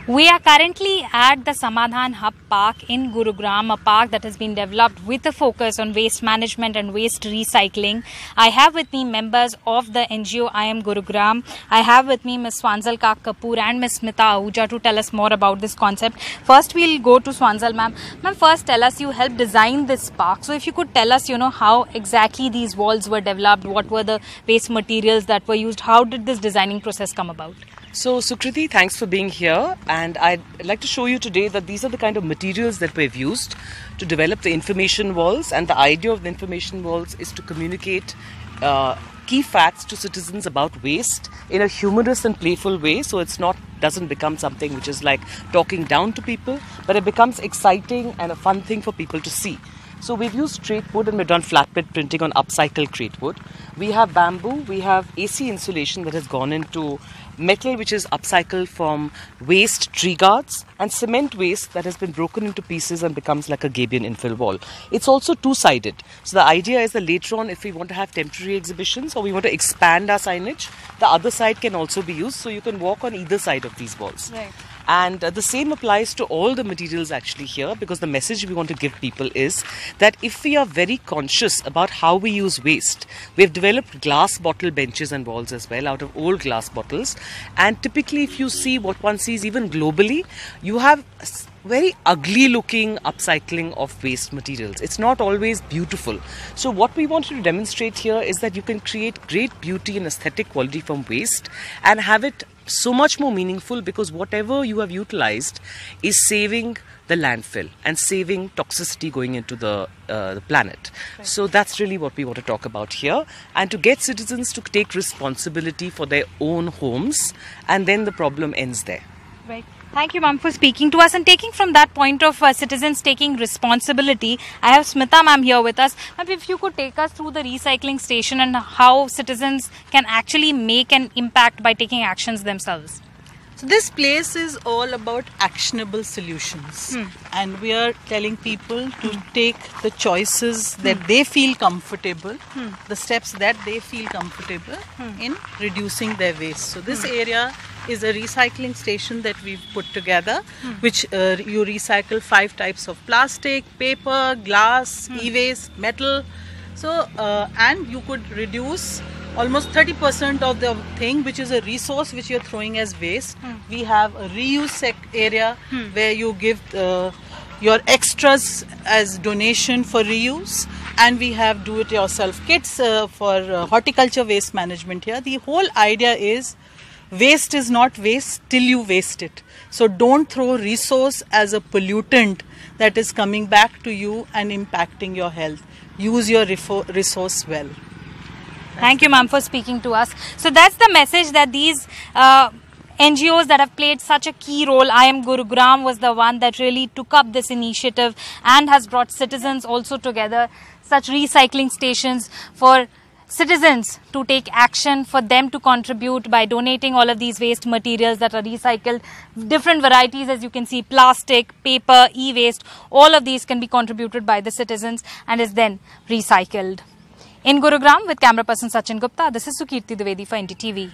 We are currently at the Samadhan Hub Park in Gurugram, a park that has been developed with a focus on waste management and waste recycling. I have with me members of the NGO I Am Gurugram. I have with me Ms. Swanzal Kapoor and Ms. Smita Ahuja to tell us more about this concept. First, we'll go to Swanzal ma'am. Ma'am, first tell us, you helped design this park. So if you could tell us, how exactly these walls were developed, what were the waste materials that were used, how did this designing process come about? So Sukriti, thanks for being here, and I'd like to show you today that these are the kind of materials that we've used to develop the information walls, and the idea of the information walls is to communicate key facts to citizens about waste in a humorous and playful way, so doesn't become something which is like talking down to people, but it becomes exciting and a fun thing for people to see. So we've used straight wood and we've done flatbed printing on upcycled crate wood. We have bamboo, we have AC insulation that has gone into metal which is upcycled from waste tree guards, and cement waste that has been broken into pieces and becomes like a gabion infill wall. It's also two-sided. So the idea is that later on, if we want to have temporary exhibitions or we want to expand our signage, the other side can also be used, so you can walk on either side of these walls. Right. And the same applies to all the materials actually here, because the message we want to give people is that if we are very conscious about how we use waste, we have developed glass bottle benches and walls as well out of old glass bottles. And typically, if you see what one sees even globally, you have very ugly looking upcycling of waste materials. It's not always beautiful. So what we want to demonstrate here is that you can create great beauty and aesthetic quality from waste and have it so much more meaningful, because whatever you have utilized is saving the landfill and saving toxicity going into the planet. Right. So that's really what we want to talk about here, and to get citizens to take responsibility for their own homes, and then the problem ends there. Right. Thank you, ma'am, for speaking to us and taking from that point of citizens taking responsibility. I have Smita ma'am here with us. Ma'am, if you could take us through the recycling station and how citizens can actually make an impact by taking actions themselves. So this place is all about actionable solutions, and we are telling people to take the choices that they feel comfortable, the steps that they feel comfortable in reducing their waste. So this area is a recycling station that we've put together, which you recycle 5 types of plastic, paper, glass, e-waste, metal. So and you could reduce almost 30% of the thing which is a resource which you're throwing as waste. We have a reuse area where you give your extras as donation for reuse, and we have do-it-yourself kits for horticulture waste management here. The whole idea is waste is not waste till you waste it. So don't throw resource as a pollutant that is coming back to you and impacting your health. Use your resource well. Thank you, ma'am, for speaking to us. So that's the message that these NGOs that have played such a key role. I Am Gurugram was the one that really took up this initiative and has brought citizens also together. Such recycling stations for citizens to take action, for them to contribute by donating all of these waste materials that are recycled. Different varieties, as you can see, plastic, paper, e-waste, all of these can be contributed by the citizens and is then recycled. In Gurugram, with camera person Sachin Gupta, this is Sukirti Dwivedi for NDTV.